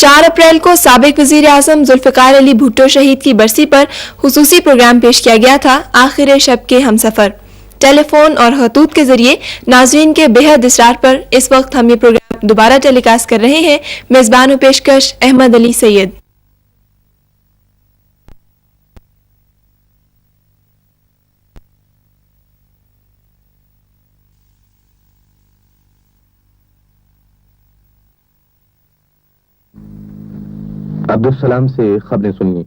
4 April کو سابق وزیر اعظم ذوالفقار علی بھٹو شہید کی برسی پر خصوصی پروگرام پیش کیا گیا تھا آخر شب کے ہمسفر. ٹیلی فون اور خطوط کے ذریعے ناظرین کے بےحد اصرار پر اس وقت ہم یہ پروگرام دوبارہ ٹیلی کاسٹ کر رہے ہیں. میزبان و پیشکش احمد علی سید. عبدالسلام سے خبریں سنیے.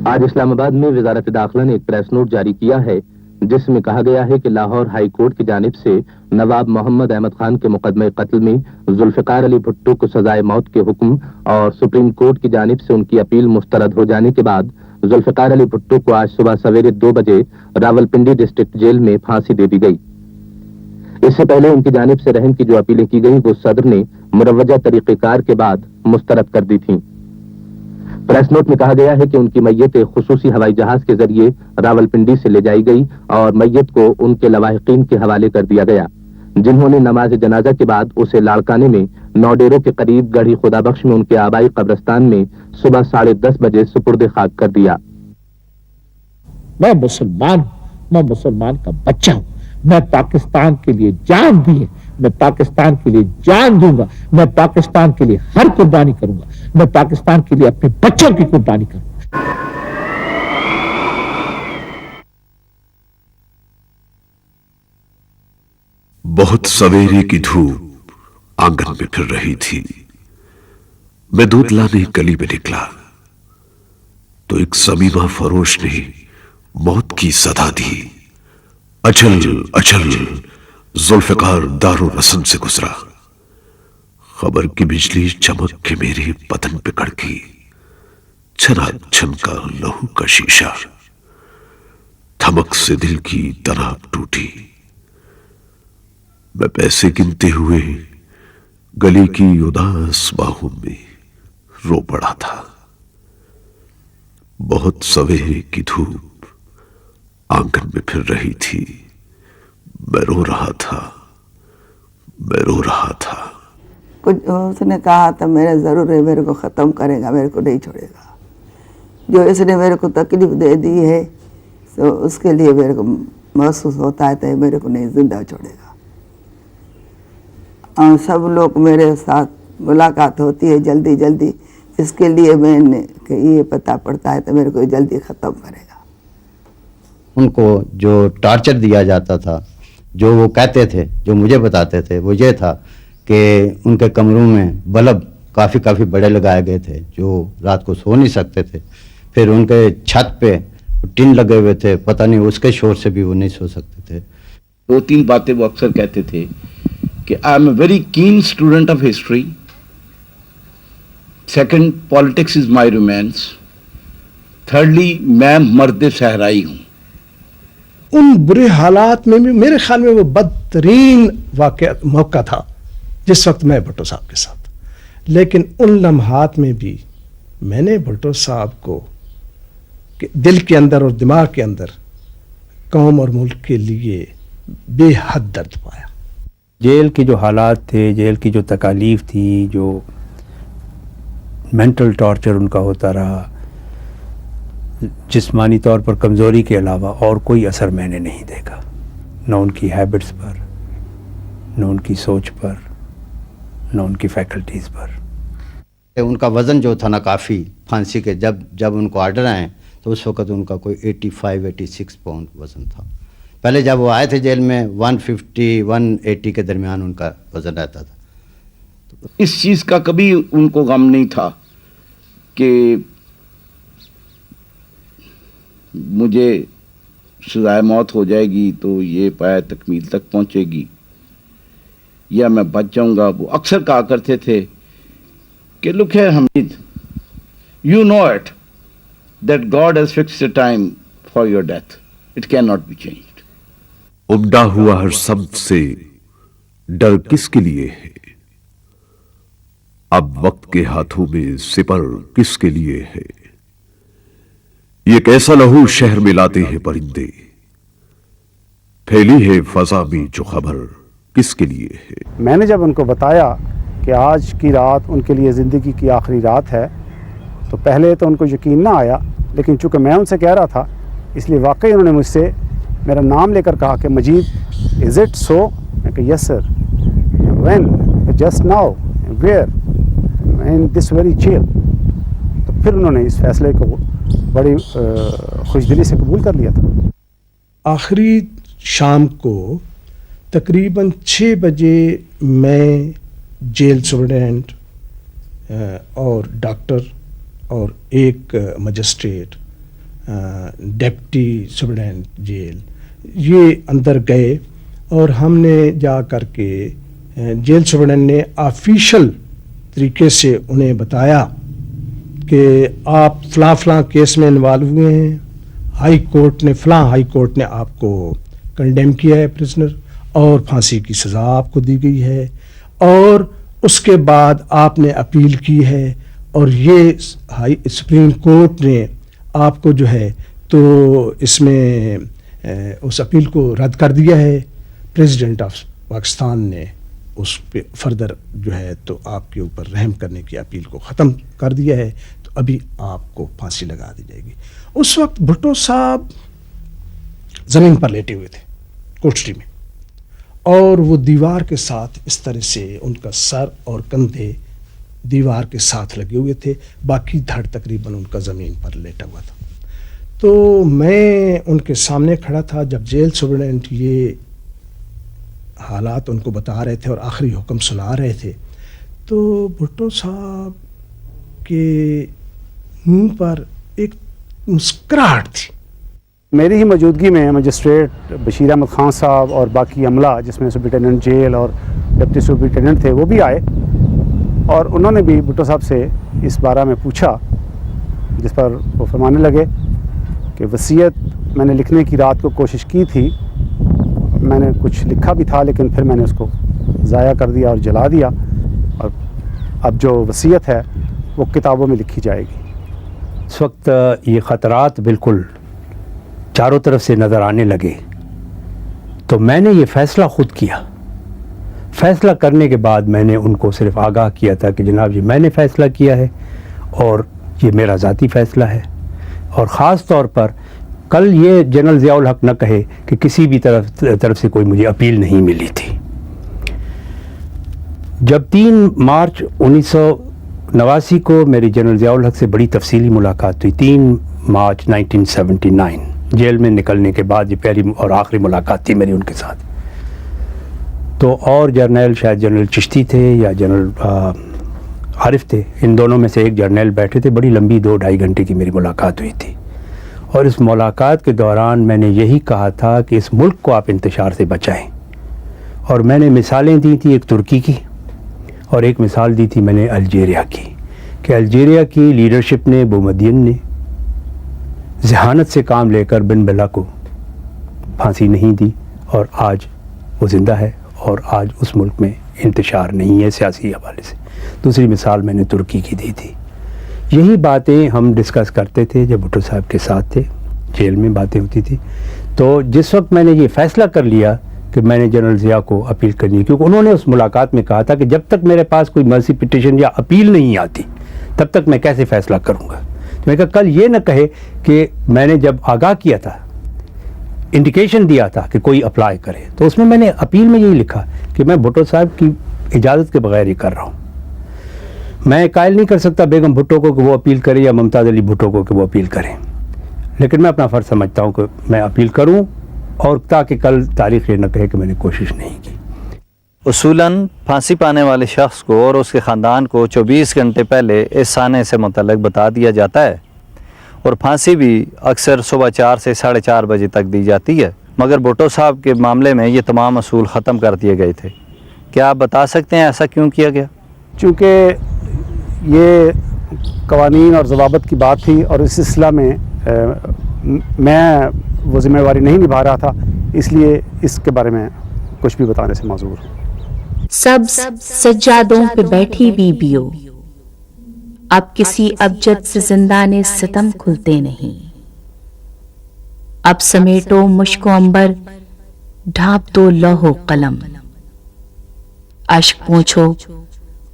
آج اسلام آباد میں وزارت داخلہ نے ایک پریس نوٹ جاری کیا ہے جس میں کہا گیا ہے کہ لاہور ہائی کورٹ کی جانب سے نواب محمد احمد خان کے مقدمہ قتل میں ذوالفقار علی بھٹو کو سزائے موت کے حکم اور سپریم کورٹ کی جانب سے ان کی اپیل مسترد ہو جانے کے بعد ذوالفقار علی بھٹو کو آج صبح سویرے 2 بجے راولپنڈی ڈسٹرکٹ جیل میں پھانسی دے دی گئی. اس سے پہلے ان کی جانب سے رحم کی جو اپیلیں کی گئیں وہ صدر نے مروجہ طریقہ کار کے بعد مسترد کر دی تھیں. پریس نوٹ میں کہا گیا ہے کہ ان کی میت ایک خصوصی ہوائی جہاز کے ذریعے راولپنڈی سے لے جائی گئی اور میت کو ان کے لواحقین کے حوالے کر دیا گیا جنہوں نے نماز جنازہ کے بعد اسے لاڑکانے میں نوڈیرو کے قریب گڑھی خدا بخش میں ان کے آبائی قبرستان میں صبح 10:30 بجے سپرد خاک کر دیا. میں مسلمان کا بچہ ہوں. میں پاکستان کے لیے جان دی ہے. میں پاکستان کے لیے جان دوں گا. میں پاکستان کے لیے ہر قربانی کروں گا. میں پاکستان کے لیے اپنے بچوں کی قربانی کروں گا. بہت سویرے کی دھوپ آنگن میں پھر رہی تھی. میں دودھ لانے گلی میں نکلا تو ایک زمیمہ فروش نے موت کی صدا دی. اچل اچل ذوالفقار دارالرسم سے گزرا. خبر کی بجلی چمک کے میرے بدن پہ کڑکی. چھنا چھنکا لہو کا شیشہ. تھمک سے دل کی تناب ٹوٹی. میں پیسے گنتے ہوئے گلی کی اداس باہوں میں رو پڑا تھا. بہت سویرے کی دھوپ آنگن میں پھر رہی تھی. میں رو رہا تھا. کچھ اس نے کہا تھا میرا ضرور ہے، میرے کو ختم کرے گا، میرے کو نہیں چھوڑے گا. جو اس نے میرے کو تکلیف دے دی ہے تو اس کے لیے میرے کو محسوس ہوتا ہے تو میرے کو نہیں زندہ چھوڑے گا. اور سب لوگ میرے ساتھ ملاقات ہوتی ہے جلدی جلدی، اس کے لیے میں نے کہ یہ پتہ پڑتا ہے تو میرے کو جلدی ختم کرے گا. ان کو جو ٹارچر دیا جاتا تھا، جو وہ کہتے تھے، جو مجھے بتاتے تھے، وہ یہ تھا کہ ان کے کمروں میں بلب کافی بڑے لگائے گئے تھے جو رات کو سو نہیں سکتے تھے. پھر ان کے چھت پہ ٹن لگے ہوئے تھے، پتہ نہیں اس کے شور سے بھی وہ نہیں سو سکتے تھے. 2-3 باتیں وہ اکثر کہتے تھے کہ I am a very keen student of history. Second, politics is my romance. Thirdly, میں مرد صحرائی ہوں. ان برے حالات میں بھی میرے خیال میں وہ بدترین موقع تھا جس وقت میں بھٹو صاحب کے ساتھ. لیکن ان لمحات میں بھی میں نے بھٹو صاحب کو دل کے اندر اور دماغ کے اندر قوم اور ملک کے لیے بے حد درد پایا. جیل کے جو حالات تھے، جیل کی جو تکالیف تھی، جو مینٹل ٹارچر ان کا ہوتا رہا، جسمانی طور پر کمزوری کے علاوہ اور کوئی اثر میں نے نہیں دیکھا. نہ ان کی ہیبٹس پر، نہ ان کی سوچ پر، نہ ان کی فیکلٹیز پر. ان کا وزن جو تھا نا کافی، پھانسی کے جب ان کو آرڈر آئے تو اس وقت ان کا کوئی 85-86 پاؤنڈ وزن تھا. پہلے جب وہ آئے تھے جیل میں 150-180 کے درمیان ان کا وزن رہتا تھا. اس چیز کا کبھی ان کو غم نہیں تھا کہ مجھے سزائے موت ہو جائے گی تو یہ پائے تکمیل تک پہنچے گی یا میں بچ جاؤں گا. وہ اکثر کہا کرتے تھے کہ لک ہے Hamid, you know it that God has fixed a time for your death, it can not be changed. عمدہ ہوا ہر سمت سے ڈر کس کے لیے ہے؟ اب وقت کے ہاتھوں میں سپر کس کے لیے ہے؟ یہ کیسا لہو شہر میں لاتے ہیں پرندے، پھیلی ہے فضا میں جو خبر کس کے لیے ہے؟ میں نے جب ان کو بتایا کہ آج کی رات ان کے لیے زندگی کی آخری رات ہے. تو پہلے تو ان کو یقین نہ آیا، لیکن چونکہ میں ان سے کہہ رہا تھا اس لیے واقعی انہوں نے مجھ سے میرا نام لے کر کہا کہ مجید از اٹ سو؟ میں کہ yes sir. When? Just now. Where? In this very jail. تو پھر انہوں نے اس فیصلے کو بڑی خوش دلی سے قبول کر لیا تھا. آخری شام کو تقریباً 6 بجے میں جیل سپرنٹینڈنٹ اور ڈاکٹر اور ایک مجسٹریٹ ڈپٹی سپرنٹینڈنٹ جیل یہ اندر گئے، اور ہم نے جا کر کے جیل سپرنٹینڈنٹ نے آفیشل طریقے سے انہیں بتایا کہ آپ فلاں فلاں کیس میں انوالو ہوئے ہیں، فلاں ہائی کورٹ نے آپ کو کنڈیم کیا ہے پرزنر، اور پھانسی کی سزا آپ کو دی گئی ہے، اور اس کے بعد آپ نے اپیل کی ہے، اور یہ سپریم کورٹ نے آپ کو جو ہے تو اس میں اس اپیل کو رد کر دیا ہے. پریزیڈنٹ آف پاکستان نے اس پہ فردر جو ہے تو آپ کے اوپر رحم کرنے کی اپیل کو ختم کر دیا ہے، تو ابھی آپ کو پھانسی لگا دی جائے گی. اس وقت بھٹو صاحب زمین پر لیٹے ہوئے تھے کوٹری میں، اور وہ دیوار کے ساتھ اس طرح سے ان کا سر اور کندھے دیوار کے ساتھ لگے ہوئے تھے، باقی دھڑ تقریباً ان کا زمین پر لیٹا ہوا تھا. تو میں ان کے سامنے کھڑا تھا جب جیل سپرنٹینڈنٹ یہ حالات ان کو بتا رہے تھے اور آخری حکم سنا رہے تھے، تو بھٹو صاحب کے منہ پر ایک مسکراہٹ تھی. میری ہی موجودگی میں مجسٹریٹ بشیر احمد خان صاحب اور باقی عملہ جس میں سپرنٹینڈنٹ جیل اور ڈپٹی سپرنٹینڈنٹ تھے وہ بھی آئے، اور انہوں نے بھی بھٹو صاحب سے اس بارے میں پوچھا، جس پر وہ فرمانے لگے کہ وصیت میں نے لکھنے کی رات کو کوشش کی تھی، میں نے کچھ لکھا بھی تھا لیکن پھر میں نے اس کو ضائع کر دیا اور جلا دیا، اور اب جو وصیت ہے وہ کتابوں میں لکھی جائے گی. اس وقت یہ خطرات بالکل چاروں طرف سے نظر آنے لگے، تو میں نے یہ فیصلہ خود کیا. فیصلہ کرنے کے بعد میں نے ان کو صرف آگاہ کیا تھا کہ جناب یہ میں نے فیصلہ کیا ہے اور یہ میرا ذاتی فیصلہ ہے، اور خاص طور پر کل یہ جنرل ضیاء الحق نہ کہے کہ کسی بھی طرف سے کوئی مجھے اپیل نہیں ملی تھی. جب 3 مارچ 1989 کو میری جنرل ضیاء الحق سے بڑی تفصیلی ملاقات ہوئی، 3 مارچ 1979 جیل میں نکلنے کے بعد یہ پہلی اور آخری ملاقات تھی میری ان کے ساتھ. تو اور جرنیل شاید جنرل چشتی تھے یا جنرل عارف تھے، ان دونوں میں سے ایک جرنیل بیٹھے تھے. بڑی لمبی 2-2.5 گھنٹے کی میری ملاقات ہوئی تھی، اور اس ملاقات کے دوران میں نے یہی کہا تھا کہ اس ملک کو آپ انتشار سے بچائیں. اور میں نے مثالیں دی تھی، ایک ترکی کی اور ایک مثال دی تھی میں نے الجیریا کی، کہ الجیریا کی لیڈرشپ نے، بومدین نے ذہانت سے کام لے کر بن بلا کو پھانسی نہیں دی، اور آج وہ زندہ ہے، اور آج اس ملک میں انتشار نہیں ہے سیاسی حوالے سے. دوسری مثال میں نے ترکی کی دی تھی. یہی باتیں ہم ڈسکس کرتے تھے جب بھٹو صاحب کے ساتھ تھے، جیل میں باتیں ہوتی تھی. تو جس وقت میں نے یہ فیصلہ کر لیا کہ میں نے جنرل ضیاء کو اپیل کرنی ہے، کیونکہ انہوں نے اس ملاقات میں کہا تھا کہ جب تک میرے پاس کوئی مرسی پٹیشن یا اپیل نہیں آتی تب تک میں کیسے فیصلہ کروں گا. تو میں کہا کل یہ نہ کہے کہ میں نے جب آگاہ کیا تھا، انڈیکیشن دیا تھا کہ کوئی اپلائی کرے، تو اس میں نے اپیل میں یہی لکھا کہ میں بھٹو صاحب کی اجازت کے بغیر یہ کر رہا ہوں. میں قائل نہیں کر سکتا بیگم بھٹو کو کہ وہ اپیل کرے یا ممتاز علی بھٹو کو کہ وہ اپیل کریں، لیکن میں اپنا فرض سمجھتا ہوں کہ میں اپیل کروں، اور تاکہ کل تاریخ یہ نہ کہے کہ میں نے کوشش نہیں کی. اصولاً پھانسی پانے والے شخص کو اور اس کے خاندان کو 24 گھنٹے پہلے اس سانے سے متعلق بتا دیا جاتا ہے، اور پھانسی بھی اکثر صبح 4 سے 4:30 بجے تک دی جاتی ہے. مگر بھٹو صاحب کے معاملے میں یہ تمام اصول ختم کر دیے گئے تھے. کیا آپ بتا سکتے ہیں ایسا کیوں کیا گیا؟ چونکہ یہ قوانین اور ضوابط کی بات تھی، اور اس سلسلہ میں میں وہ ذمہ داری نہیں نبھا رہا تھا، اس لیے اس کے بارے میں کچھ بھی بتانے سے معذور ہوں. سبز سجادوں پہ بیٹھی بیبیوں، اب کسی ابجد سے زندان ستم کھلتے نہیں. اب سمیٹو مشک و عنبر، ڈھانپ دو لوح و قلم، اشک پوچھو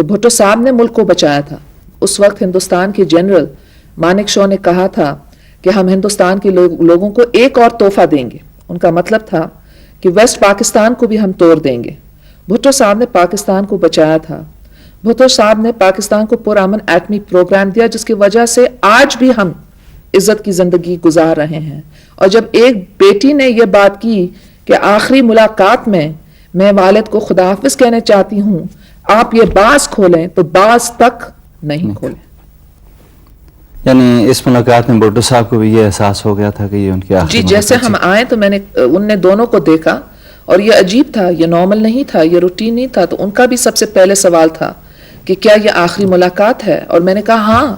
تو بھٹو صاحب نے ملک کو بچایا تھا. اس وقت ہندوستان کے جنرل مانک شو نے کہا تھا کہ ہم ہندوستان کے لوگوں کو ایک اور تحفہ دیں گے. ان کا مطلب تھا کہ ویسٹ پاکستان کو بھی ہم توڑ دیں گے. بھٹو صاحب نے پاکستان کو بچایا تھا. بھٹو صاحب نے پاکستان کو پرامن ایٹمی پروگرام دیا جس کی وجہ سے آج بھی ہم عزت کی زندگی گزار رہے ہیں. اور جب ایک بیٹی نے یہ بات کی کہ آخری ملاقات میں والد کو خدا حافظ کہنا چاہتی ہوں, آپ یہ باز کھولیں, تو باز تک نہیں کھولیں. یعنی اس ملاقات میں بھٹو صاحب کو بھی یہ احساس ہو گیا تھا کہ یہ ان کی آخری جیسے ہم آئے تو میں نے ان نے دونوں کو دیکھا اور یہ عجیب تھا, یہ نارمل نہیں تھا, یہ روٹین نہیں تھا. تو ان کا بھی سب سے پہلے سوال تھا کہ کیا یہ آخری ملاقات ہے, اور میں نے کہا ہاں,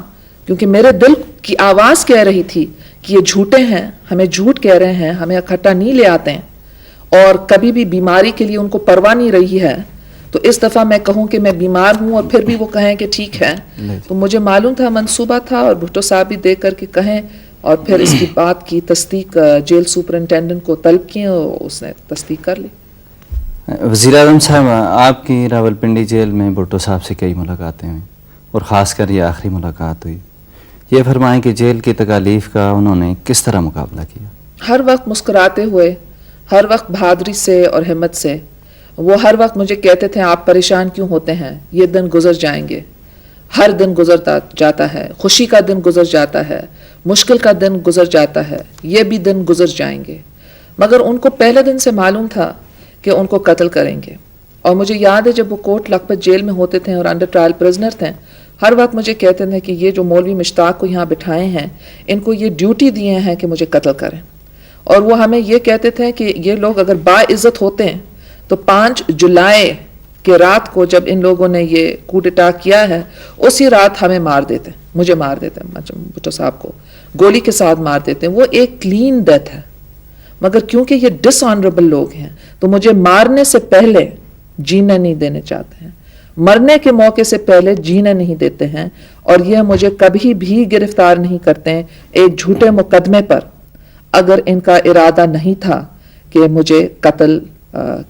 کیونکہ میرے دل کی آواز کہہ رہی تھی کہ یہ جھوٹے ہیں, ہمیں جھوٹ کہہ رہے ہیں, ہمیں اکٹھا نہیں لے آتے ہیں, اور کبھی بھی بیماری کے لیے ان کو پرواہ نہیں رہی ہے. تو اس دفعہ میں کہوں کہ میں بیمار ہوں اور پھر بھی وہ کہیں کہ ٹھیک ہے, تو مجھے معلوم تھا منصوبہ تھا, اور بھٹو صاحب بھی دیکھ کر کے کہیں, اور پھر اس کی بات کی تصدیق جیل سپرنٹینڈنٹ کو طلب کی اور اس نے تصدیق کر لی. وزیر اعظم صاحب, آپ کی راولپنڈی جیل میں بھٹو صاحب سے کئی ملاقاتیں ہوئیں اور خاص کر یہ آخری ملاقات ہوئی. یہ فرمائیں کہ جیل کی تکالیف کا انہوں نے کس طرح مقابلہ کیا؟ ہر وقت مسکراتے ہوئے, ہر وقت بہادری سے اور ہمت سے. وہ ہر وقت مجھے کہتے تھے آپ پریشان کیوں ہوتے ہیں, یہ دن گزر جائیں گے. ہر دن گزرتا جاتا ہے, خوشی کا دن گزر جاتا ہے, مشکل کا دن گزر جاتا ہے, یہ بھی دن گزر جائیں گے. مگر ان کو پہلے دن سے معلوم تھا کہ ان کو قتل کریں گے. اور مجھے یاد ہے جب وہ کوٹ لکھپت جیل میں ہوتے تھے اور انڈر ٹرائل پرزنر تھے, ہر وقت مجھے کہتے تھے کہ یہ جو مولوی مشتاق کو یہاں بٹھائے ہیں, ان کو یہ ڈیوٹی دیے ہیں کہ مجھے قتل کریں. اور وہ ہمیں یہ کہتے تھے کہ یہ لوگ اگر باعزت ہوتے ہیں تو 5 جولائی کے رات کو جب ان لوگوں نے یہ کوڈٹا کیا ہے, اسی رات ہمیں مار دیتے, مجھے مار دیتے, بھٹو صاحب کو گولی کے ساتھ مار دیتے. وہ ایک کلین ڈیتھ ہے, مگر کیونکہ یہ ڈس آنریبل لوگ ہیں تو مجھے مارنے سے پہلے جینا نہیں دینے چاہتے ہیں, مرنے کے موقع سے پہلے جینا نہیں دیتے ہیں. اور یہ مجھے کبھی بھی گرفتار نہیں کرتے ہیں ایک جھوٹے مقدمے پر, اگر ان کا ارادہ نہیں تھا کہ مجھے قتل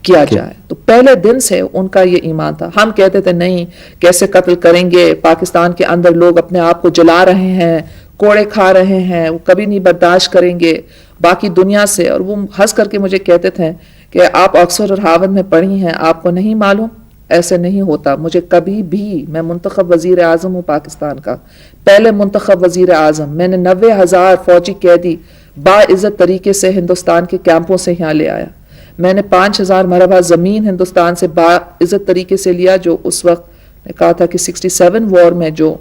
کیا جائے. تو پہلے دن سے ان کا یہ ایمان تھا. ہم کہتے تھے نہیں, کیسے قتل کریں گے, پاکستان کے اندر لوگ اپنے آپ کو جلا رہے ہیں, کوڑے کھا رہے ہیں, وہ کبھی نہیں برداشت کریں گے باقی دنیا سے. اور وہ ہنس کر کے مجھے کہتے تھے کہ آپ آکسفورڈ اور ہارورڈ میں پڑھی ہیں, آپ کو نہیں معلوم, ایسے نہیں ہوتا. مجھے کبھی بھی, میں منتخب وزیر اعظم ہوں پاکستان کا, پہلے منتخب وزیر اعظم, میں نے 90,000 فوجی قیدی باعزت طریقے سے ہندوستان کے کیمپوں سے یہاں لے آیا. میں نے 5,000 مربع زمین ہندوستان سے باعزت طریقے سے لیا, جو اس وقت نے کہا تھا کہ 67 وار میں جو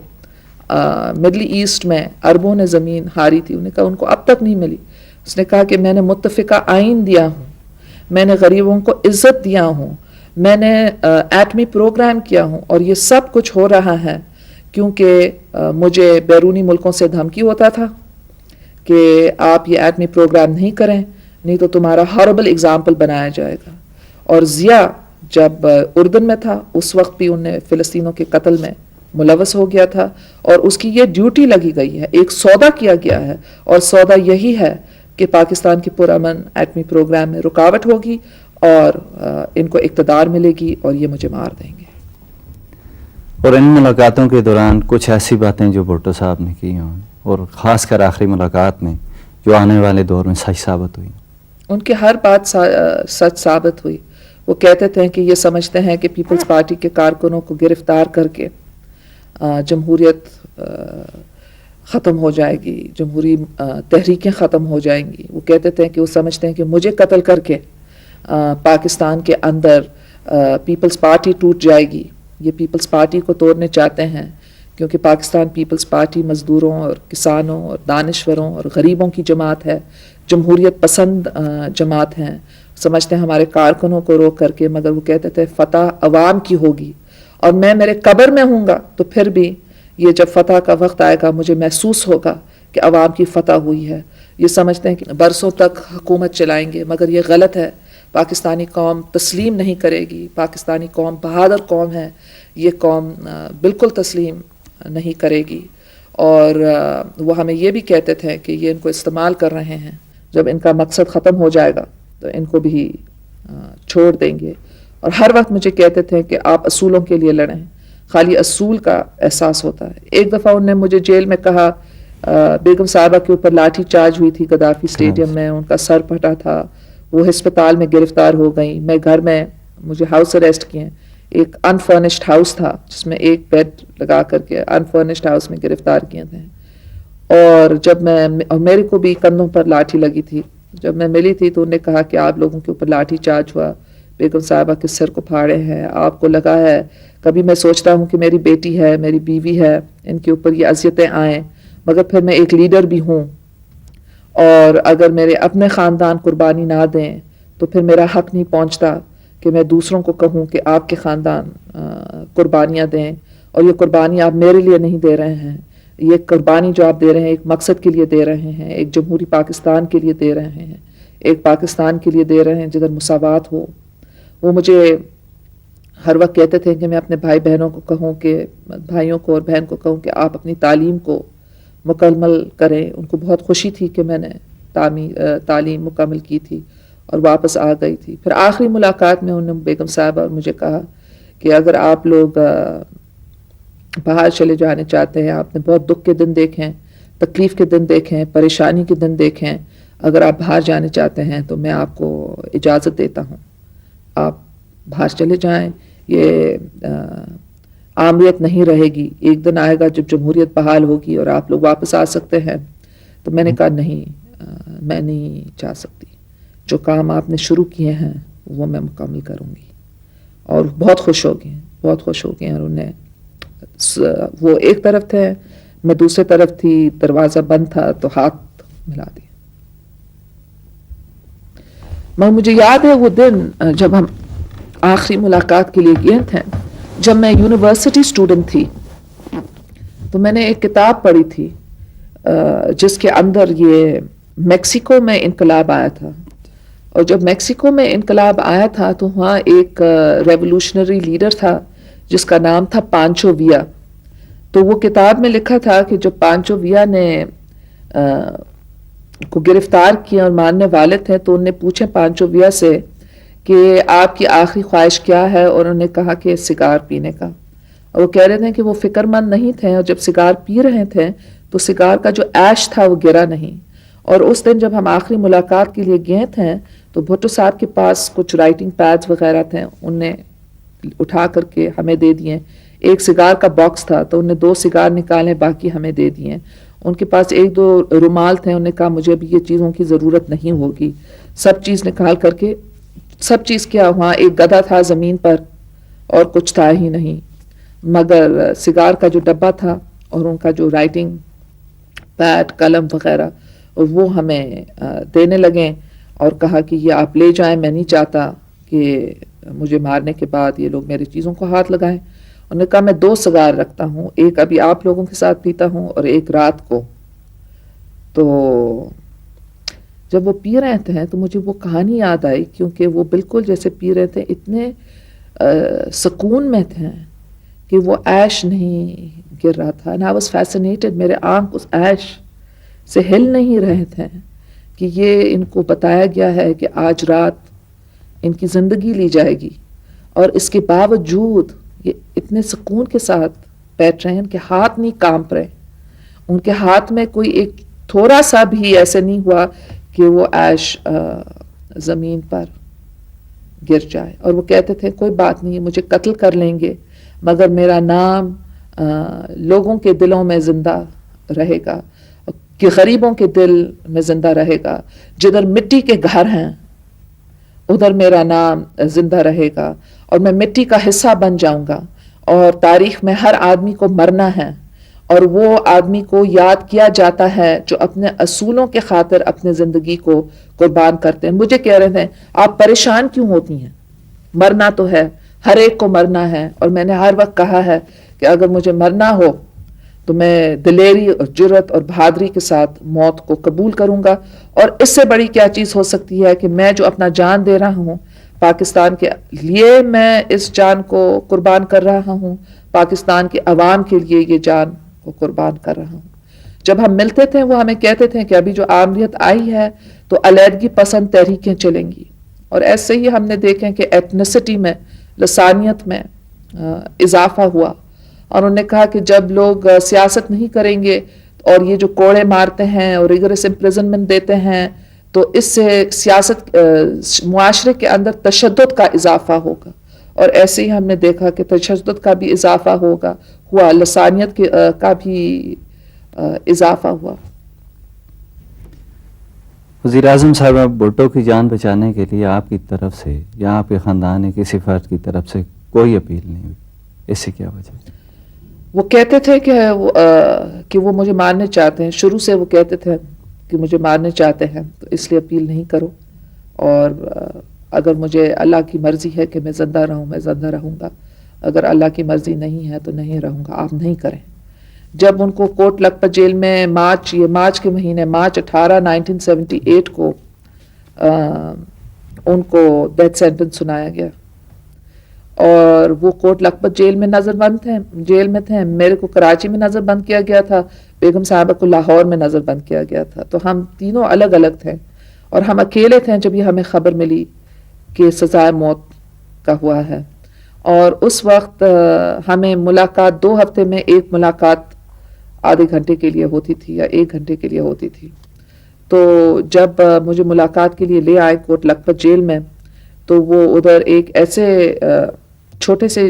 مڈل ایسٹ میں عربوں نے زمین ہاری تھی, انہوں نے کہا ان کو اب تک نہیں ملی. اس نے کہا کہ میں نے متفقہ آئین دیا ہوں, میں نے غریبوں کو عزت دیا ہوں, میں نے ایٹمی پروگرام کیا ہوں, اور یہ سب کچھ ہو رہا ہے کیونکہ مجھے بیرونی ملکوں سے دھمکی ہوتا تھا کہ آپ یہ ایٹمی پروگرام نہیں کریں, نہیں تو تمہارا ہاربل اگزامپل بنایا جائے گا. اور ضیاء جب اردن میں تھا اس وقت بھی انہیں فلسطینوں کے قتل میں ملوث ہو گیا تھا, اور اس کی یہ ڈیوٹی لگی گئی ہے, ایک سودا کیا گیا ہے, اور سودا یہی ہے کہ پاکستان کے پرامن ایٹمی پروگرام میں رکاوٹ ہوگی اور ان کو اقتدار ملے گی اور یہ مجھے مار دیں گے. اور ان ملاقاتوں کے دوران کچھ ایسی باتیں جو بھٹو صاحب نے کی ہوں, اور خاص کر آخری ملاقات میں جو آنے والے دور میں سچ ثابت ہوئی. ان کی ہر بات سچ ثابت ہوئی. وہ کہتے تھے کہ یہ سمجھتے ہیں کہ پیپلز پارٹی کے کارکنوں کو گرفتار کر کے جمہوریت ختم ہو جائے گی, جمہوری تحریکیں ختم ہو جائیں گی. وہ کہتے تھے کہ وہ سمجھتے ہیں کہ مجھے قتل کر کے پاکستان کے اندر پیپلز پارٹی ٹوٹ جائے گی. یہ پیپلز پارٹی کو توڑنے چاہتے ہیں کیونکہ پاکستان پیپلز پارٹی مزدوروں اور کسانوں اور دانشوروں اور غریبوں کی جماعت ہے, جمہوریت پسند جماعت ہیں. سمجھتے ہیں ہمارے کارکنوں کو روک کر کے, مگر وہ کہتے تھے فتح عوام کی ہوگی, اور میں میرے قبر میں ہوں گا تو پھر بھی یہ جب فتح کا وقت آئے گا مجھے محسوس ہوگا کہ عوام کی فتح ہوئی ہے. یہ سمجھتے ہیں کہ برسوں تک حکومت چلائیں گے, مگر یہ غلط ہے. پاکستانی قوم تسلیم نہیں کرے گی. پاکستانی قوم بہادر قوم ہے, یہ قوم بالکل تسلیم نہیں کرے گی. اور وہ ہمیں یہ بھی کہتے تھے کہ یہ ان کو استعمال کر رہے ہیں, جب ان کا مقصد ختم ہو جائے گا تو ان کو بھی چھوڑ دیں گے. اور ہر وقت مجھے کہتے تھے کہ آپ اصولوں کے لیے لڑیں, خالی اصول کا احساس ہوتا ہے. ایک دفعہ انہوں نے مجھے جیل میں کہا, بیگم صاحبہ کے اوپر لاٹھی چارج ہوئی تھی گدافی اسٹیڈیم میں, ان کا سر پھٹا تھا, وہ ہسپتال میں گرفتار ہو گئیں, میں گھر میں, مجھے ہاؤس اریسٹ کیے. ایک انفرنشڈ ہاؤس تھا جس میں ایک بیڈ لگا کر کے انفرنشڈ ہاؤس میں گرفتار کیے تھے. اور جب میں, اور میرے کو بھی کندھوں پر لاٹھی لگی تھی, جب میں ملی تھی تو انہوں نے کہا کہ آپ لوگوں کے اوپر لاٹھی چارج ہوا, بیگم صاحبہ کے سر کو پھاڑے ہیں, آپ کو لگا ہے. کبھی میں سوچتا ہوں کہ میری بیٹی ہے, میری بیوی ہے, ان کے اوپر یہ اذیتیں آئیں, مگر پھر میں ایک لیڈر بھی ہوں, اور اگر میرے اپنے خاندان قربانی نہ دیں تو پھر میرا حق نہیں پہنچتا کہ میں دوسروں کو کہوں کہ آپ کے خاندان قربانیاں دیں. اور یہ قربانی آپ میرے لیے نہیں دے رہے ہیں, یہ قربانی جو آپ دے رہے ہیں ایک مقصد کے لیے دے رہے ہیں, ایک جمہوری پاکستان کے لیے دے رہے ہیں, ایک پاکستان کے لیے دے رہے ہیں جدھر مساوات ہو. وہ مجھے ہر وقت کہتے تھے کہ میں اپنے بھائی بہنوں کو کہوں کہ, بھائیوں کو اور بہن کو کہوں کہ آپ اپنی تعلیم کو مکمل کریں. ان کو بہت خوشی تھی کہ میں نے تعلیم مکمل کی تھی اور واپس آ گئی تھی. پھر آخری ملاقات میں انہوں نے بیگم صاحبہ اور مجھے کہا کہ اگر آپ لوگ باہر چلے جانے چاہتے ہیں, آپ نے بہت دکھ کے دن دیکھیں, تکلیف کے دن دیکھیں, پریشانی کے دن دیکھیں, اگر آپ باہر جانے چاہتے ہیں تو میں آپ کو اجازت دیتا ہوں, آپ باہر چلے جائیں. یہ عامریت نہیں رہے گی, ایک دن آئے گا جب جمہوریت بحال ہوگی اور آپ لوگ واپس آ سکتے ہیں. تو میں نے کہا نہیں, میں نہیں چاہ سکتی, جو کام آپ نے شروع کیے ہیں وہ میں مکمل کروں گی. اور بہت خوش ہو گئے, بہت خوش ہو گئے. اور انہیں, وہ ایک طرف تھے, میں دوسرے طرف تھی, دروازہ بند تھا تو ہاتھ ملا دیا. مجھے یاد ہے وہ دن جب ہم آخری ملاقات کے لیے گئے تھے, جب میں یونیورسٹی اسٹوڈنٹ تھی, تو میں نے ایک کتاب پڑھی تھی جس کے اندر یہ میکسیکو میں انقلاب آیا تھا. اور جب میکسیکو میں انقلاب آیا تھا تو وہاں ایک ریولوشنری لیڈر تھا جس کا نام تھا پانچو ویا. تو وہ کتاب میں لکھا تھا کہ جب پانچو ویا نے کو گرفتار کیا اور مارنے والے تھے تو انہوں نے پوچھے پانچو ویا سے کہ آپ کی آخری خواہش کیا ہے, اور انہوں نے کہا کہ سگار پینے کا. اور وہ کہہ رہے تھے کہ وہ فکر مند نہیں تھے, اور جب سگار پی رہے تھے تو سگار کا جو ایش تھا وہ گرا نہیں. اور اس دن جب ہم آخری ملاقات کے لیے گئے تھے تو بھٹو صاحب کے پاس کچھ رائٹنگ پیڈز وغیرہ تھے, انہوں نے اٹھا کر کے ہمیں دے دیے. ایک سگار کا باکس تھا تو انہوں نے 2 سگار نکالے, باقی ہمیں دے دیے. ان کے پاس 1-2 رومال تھے, انہوں نے کہا مجھے ابھی یہ چیزوں کی ضرورت نہیں ہوگی. سب چیز نکال کر کے, سب چیز کیا, وہاں ایک گدھا تھا زمین پر اور کچھ تھا ہی نہیں مگر سگار کا جو ڈبہ تھا اور ان کا جو رائٹنگ پیڈ, قلم وغیرہ, وہ ہمیں دینے لگے اور کہا کہ یہ آپ لے جائیں, میں نہیں چاہتا کہ مجھے مارنے کے بعد یہ لوگ میری چیزوں کو ہاتھ لگائیں. انہوں نے کہا میں 2 سگار رکھتا ہوں, ایک ابھی آپ لوگوں کے ساتھ پیتا ہوں اور ایک رات کو. تو جب وہ پی رہے تھے تو مجھے وہ کہانی یاد آئی, کیونکہ وہ بالکل جیسے پی رہے تھے, اتنے سکون میں تھے کہ وہ ایش نہیں گر رہا تھا. And I was fascinated, میرے آنکھ اس ایش سے ہل نہیں رہے تھے کہ یہ ان کو بتایا گیا ہے کہ آج رات ان کی زندگی لی جائے گی, اور اس کے باوجود یہ اتنے سکون کے ساتھ بیٹھ رہے ہیں کہ ہاتھ نہیں کانپ رہے. ان کے ہاتھ میں کوئی ایک تھوڑا سا بھی ایسے نہیں ہوا کہ وہ ایش زمین پر گر جائے. اور وہ کہتے تھے کوئی بات نہیں, مجھے قتل کر لیں گے مگر میرا نام لوگوں کے دلوں میں زندہ رہے گا, کہ غریبوں کے دل میں زندہ رہے گا. جدھر مٹی کے گھر ہیں ادھر میرا نام زندہ رہے گا, اور میں مٹی کا حصہ بن جاؤں گا. اور تاریخ میں ہر آدمی کو مرنا ہے, اور وہ آدمی کو یاد کیا جاتا ہے جو اپنے اصولوں کے خاطر اپنے زندگی کو قربان کرتے ہیں. مجھے کہہ رہے تھے آپ پریشان کیوں ہوتی ہیں, مرنا تو ہے, ہر ایک کو مرنا ہے. اور میں نے ہر وقت کہا ہے کہ اگر مجھے مرنا ہو تو میں دلیری اور جرأت اور بہادری کے ساتھ موت کو قبول کروں گا. اور اس سے بڑی کیا چیز ہو سکتی ہے کہ میں جو اپنا جان دے رہا ہوں پاکستان کے لیے, میں اس جان کو قربان کر رہا ہوں, پاکستان کے عوام کے لیے یہ جان کو قربان کر رہا ہوں. جب ہم ملتے تھے وہ ہمیں کہتے تھے کہ ابھی جو آمریت آئی ہے تو علیحدگی پسند تحریکیں چلیں گی. اور ایسے ہی ہم نے دیکھیں کہ ایتنیسٹی میں, لسانیت میں اضافہ ہوا, اور انہوں نے کہا کہ جب لوگ سیاست نہیں کریں گے اور یہ جو کوڑے مارتے ہیں اور ریگرس امپریزنمنٹ دیتے ہیں تو اس سے سیاست معاشرے کے اندر تشدد کا اضافہ ہوگا، اور ایسے ہی ہم نے دیکھا کہ تشدد کا بھی اضافہ ہوا، لسانیت کا بھی اضافہ ہوا۔ وزیر اعظم صاحبہ، بھٹو کی جان بچانے کے لیے آپ کی طرف سے یا آپ کے خاندان کے کسی فرد کی طرف سے کوئی اپیل نہیں ہوئی، اس سے کیا وجہ؟ وہ کہتے تھے کہ وہ مجھے مارنے چاہتے ہیں، شروع سے وہ کہتے تھے کہ مجھے مارنے چاہتے ہیں، تو اس لیے اپیل نہیں کرو، اور اگر مجھے اللہ کی مرضی ہے کہ میں زندہ رہوں میں زندہ رہوں گا، اگر اللہ کی مرضی نہیں ہے تو نہیں رہوں گا، آپ نہیں کریں۔ جب ان کو کوٹ لکھپت جیل میں مارچ کے مہینے، مارچ 18 1978 کو ان کو ڈیتھ سینٹنس سنایا گیا، اور وہ کوٹ لکھپت جیل میں تھے، میرے کو کراچی میں نظر بند کیا گیا تھا، بیگم صاحبہ کو لاہور میں نظر بند کیا گیا تھا، تو ہم تینوں الگ الگ تھے، اور ہم اکیلے تھے جب یہ ہمیں خبر ملی کہ سزائے موت کا ہوا ہے۔ اور اس وقت ہمیں ملاقات 2 ہفتے میں ایک ملاقات آدھے گھنٹے کے لیے ہوتی تھی یا 1 گھنٹے کے لیے ہوتی تھی، تو جب مجھے ملاقات کے لیے لے آئے کوٹ لکھپت جیل میں، تو وہ ادھر ایک ایسے چھوٹے سے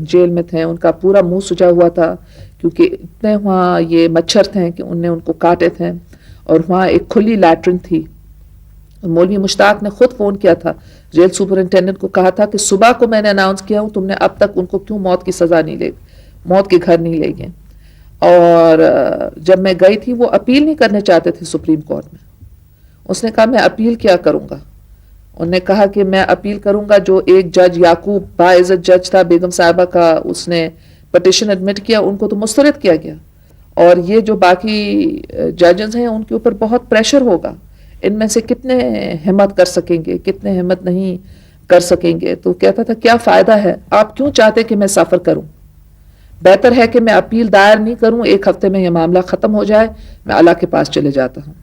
جیل میں تھے، ان کا پورا منہ سجا ہوا تھا کیونکہ اتنے وہاں یہ مچھر تھے کہ ان کو کاٹے تھے، اور وہاں ایک کھلی لیٹرن تھی۔ مولوی مشتاق نے خود فون کیا تھا، جیل سپرنٹینڈنٹ کو کہا تھا کہ صبح کو میں نے اناؤنس کیا ہوں، تم نے اب تک ان کو کیوں موت کی سزا نہیں لے، موت کے گھر نہیں لے گئے۔ اور جب میں گئی تھی، وہ اپیل نہیں کرنے چاہتے تھے سپریم کورٹ میں۔ اس نے کہا میں اپیل کیا کروں گا، انہوں نے کہا کہ میں اپیل کروں گا، جو ایک جج یعقوب باعزت جج تھا بیگم صاحبہ کا، اس نے پٹیشن ایڈمٹ کیا، ان کو تو مسترد کیا گیا، اور یہ جو باقی ججز ہیں ان کے اوپر بہت پریشر ہوگا، ان میں سے کتنے ہمت کر سکیں گے، کتنے ہمت نہیں کر سکیں گے۔ تو کہتا تھا کیا فائدہ ہے، آپ کیوں چاہتے کہ میں سفر کروں، بہتر ہے کہ میں اپیل دائر نہیں کروں، 1 ہفتے میں یہ معاملہ ختم ہو جائے، میں اللہ کے پاس چلے جاتا ہوں۔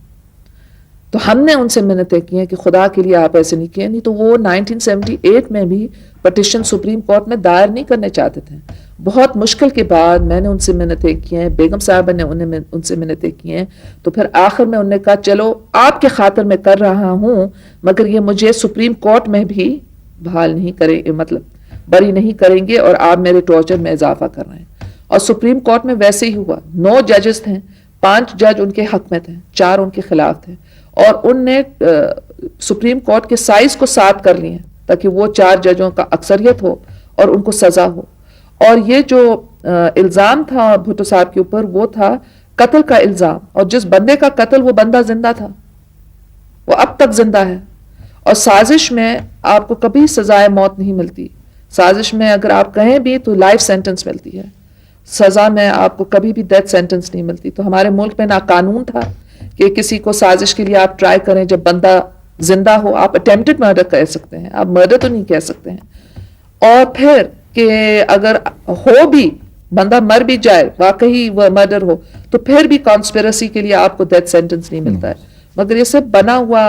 تو ہم نے ان سے منتیں کی ہیں کہ خدا کے لیے آپ ایسے نہیں کیے، نہیں تو وہ 1978 میں بھی پٹیشن سپریم کورٹ میں دائر نہیں کرنے چاہتے تھے۔ بہت مشکل کے بعد میں نے ان سے منتیں کی ہیں، بیگم صاحبہ نے ان سے منتیں کی ہیں، تو پھر آخر میں انہوں نے کہا چلو آپ کے خاطر میں کر رہا ہوں، مگر یہ مجھے سپریم کورٹ میں بھی بحال نہیں کریں، مطلب بری نہیں کریں گے، اور آپ میرے ٹارچر میں اضافہ کر رہے ہیں۔ اور سپریم کورٹ میں ویسے ہی ہوا، 9 ججز تھے، 5 جج ان کے حق میں تھے، 4 ان کے خلاف تھے، اور ان نے سپریم کورٹ کے سائز کو 7 کر لیے تاکہ وہ 4 ججوں کا اکثریت ہو اور ان کو سزا ہو۔ اور یہ جو الزام تھا بھٹو صاحب کے اوپر، وہ تھا قتل کا الزام، اور جس بندے کا قتل، وہ بندہ زندہ تھا، وہ اب تک زندہ ہے، اور سازش میں آپ کو کبھی سزائے موت نہیں ملتی، سازش میں اگر آپ کہیں بھی تو لائف سینٹنس ملتی ہے، سزا میں آپ کو کبھی بھی ڈیتھ سینٹنس نہیں ملتی۔ تو ہمارے ملک میں ناقانون تھا کہ کسی کو سازش کے لیے آپ ٹرائی کریں جب بندہ زندہ ہو، آپ اٹیمپٹڈ مرڈر کہہ سکتے ہیں، آپ مرڈر تو نہیں کہہ سکتے ہیں۔ اور پھر کہ اگر ہو بھی، بندہ مر بھی جائے، واقعی وہ مرڈر ہو، تو پھر بھی کانسپیرسی کے لیے آپ کو ڈیتھ سینٹنس نہیں ملتا ہے، مگر یہ سب بنا ہوا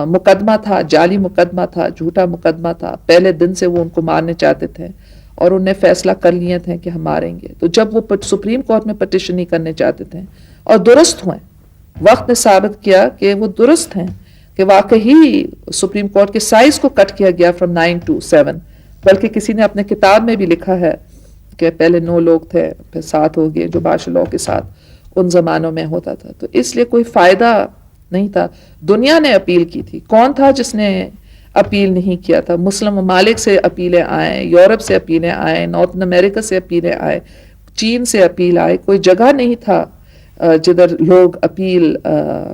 مقدمہ تھا، جعلی مقدمہ تھا، جھوٹا مقدمہ تھا۔ پہلے دن سے وہ ان کو مارنے چاہتے تھے، اور انہیں فیصلہ کر لیے تھے کہ ہم ماریں گے۔ تو جب وہ سپریم کورٹ میں پٹیشن نہیں کرنے چاہتے تھے، اور درست ہوئے، وقت نے ثابت کیا کہ وہ درست ہیں، کہ واقعی سپریم کورٹ کے سائز کو کٹ کیا گیا from 9 to 7، بلکہ کسی نے اپنے کتاب میں بھی لکھا ہے کہ پہلے 9 لوگ تھے، پھر 7 ہو گئے، جو مارشل لاء کے ساتھ ان زمانوں میں ہوتا تھا۔ تو اس لیے کوئی فائدہ نہیں تھا۔ دنیا نے اپیل کی تھی، کون تھا جس نے اپیل نہیں کیا تھا؟ مسلم ممالک سے اپیلیں آئیں، یورپ سے اپیلیں آئیں، نارتھ امریکہ سے اپیلیں آئیں، چین سے اپیل آئے، کوئی جگہ نہیں تھا جدھر لوگ اپیل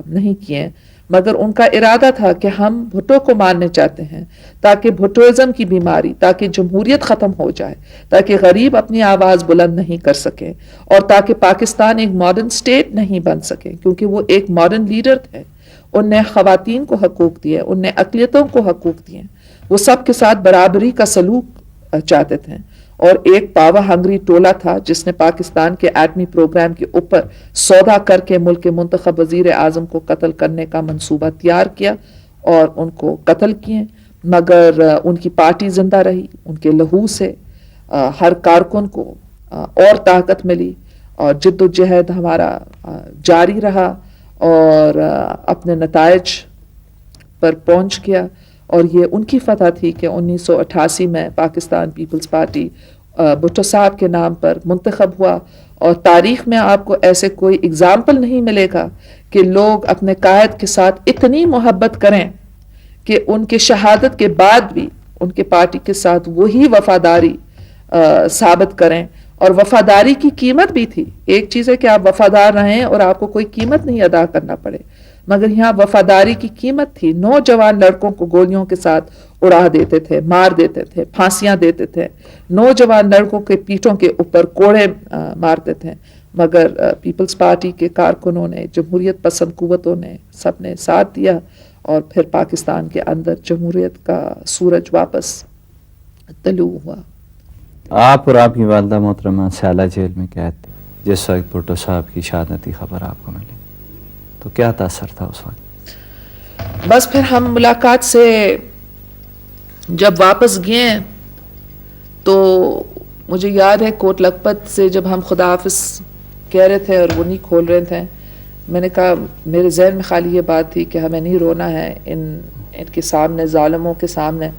نہیں کیے، مگر ان کا ارادہ تھا کہ ہم بھٹو کو مارنے چاہتے ہیں تاکہ بھٹوازم کی بیماری، تاکہ جمہوریت ختم ہو جائے، تاکہ غریب اپنی آواز بلند نہیں کر سکے، اور تاکہ پاکستان ایک ماڈرن سٹیٹ نہیں بن سکے، کیونکہ وہ ایک ماڈرن لیڈر تھے۔ ان نے خواتین کو حقوق دیے، ان نے اقلیتوں کو حقوق دیے، وہ سب کے ساتھ برابری کا سلوک چاہتے تھے۔ اور ایک پاور ہنگری ٹولہ تھا جس نے پاکستان کے ایٹمی پروگرام کے اوپر سودا کر کے ملک کے منتخب وزیر اعظم کو قتل کرنے کا منصوبہ تیار کیا اور ان کو قتل کیے، مگر ان کی پارٹی زندہ رہی، ان کے لہو سے ہر کارکن کو اور طاقت ملی اور جدوجہد ہمارا جاری رہا اور اپنے نتائج پر پہنچ گیا. اور یہ ان کی فتح تھی کہ 1988 میں پاکستان پیپلز پارٹی بھٹو صاحب کے نام پر منتخب ہوا. اور تاریخ میں آپ کو ایسے کوئی اگزامپل نہیں ملے گا کہ لوگ اپنے قائد کے ساتھ اتنی محبت کریں کہ ان کی شہادت کے بعد بھی ان کے پارٹی کے ساتھ وہی وفاداری ثابت کریں. اور وفاداری کی قیمت بھی تھی. ایک چیز ہے کہ آپ وفادار رہیں اور آپ کو کوئی قیمت نہیں ادا کرنا پڑے، مگر یہاں وفاداری کی قیمت تھی. نوجوان لڑکوں کو گولیوں کے ساتھ اڑا دیتے تھے، مار دیتے تھے، پھانسیاں دیتے تھے، نوجوان لڑکوں کے پیٹھوں کے اوپر کوڑے مارتے تھے، مگر پیپلز پارٹی کے کارکنوں نے، جمہوریت پسند قوتوں نے، سب نے ساتھ دیا اور پھر پاکستان کے اندر جمہوریت کا سورج واپس طلوع ہوا. آپ اور آپ کی والدہ محترمہ سیالہ جیل میں قید تھے جس وقت بھٹو صاحب کی شہادتی خبر آپ کو ملی، تو کیا تاثر تھا اس وقت؟ بس پھر ہم ملاقات سے جب واپس گئے تو مجھے یاد ہے کوٹ لکھپت سے جب ہم خدا حافظ کہہ رہے تھے اور وہ نہیں کھول رہے تھے، میں نے کہا میرے ذہن میں خالی یہ بات تھی کہ ہمیں نہیں رونا ہے ان کے سامنے، ظالموں کے سامنے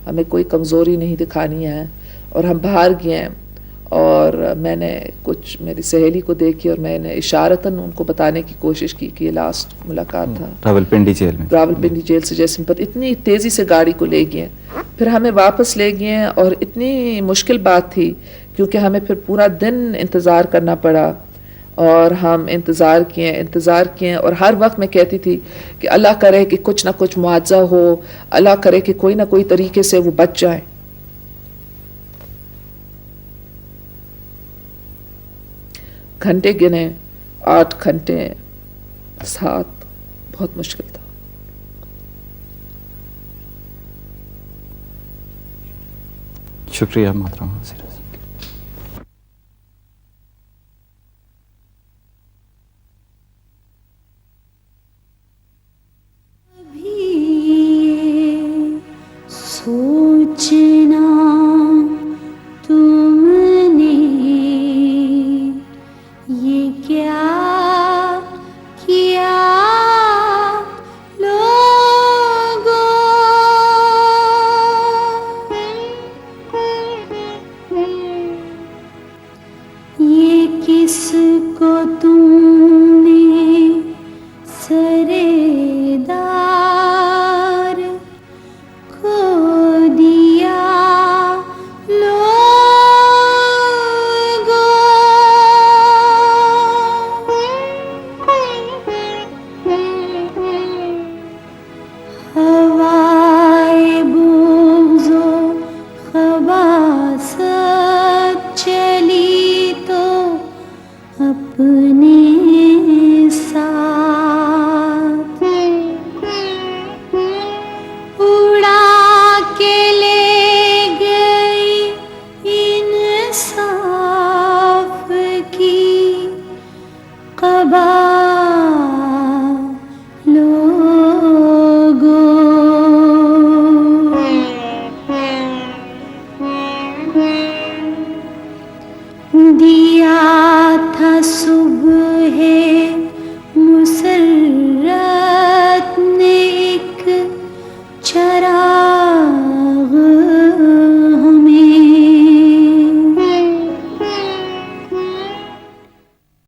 ہمیں کوئی کمزوری نہیں دکھانی ہے. اور ہم باہر گئے اور میں نے کچھ میری سہیلی کو دیکھی اور میں نے اشارتاً ان کو بتانے کی کوشش کی کہ یہ لاسٹ ملاقات تھا. راولپنڈی جیل میں، راولپنڈی جیل سے جیسے پر اتنی تیزی سے گاڑی کو لے گئے، پھر ہمیں واپس لے گئے اور اتنی مشکل بات تھی کیونکہ ہمیں پھر پورا دن انتظار کرنا پڑا. اور ہم انتظار کیے اور ہر وقت میں کہتی تھی کہ اللہ کرے کہ کچھ نہ کچھ معاوضہ ہو، اللہ کرے کہ کوئی نہ کوئی طریقے سے وہ بچ جائیں. گھنٹے گنے، 8 گھنٹے 7، بہت مشکل تھا. شکریہ محترمہ وزیر اعظم.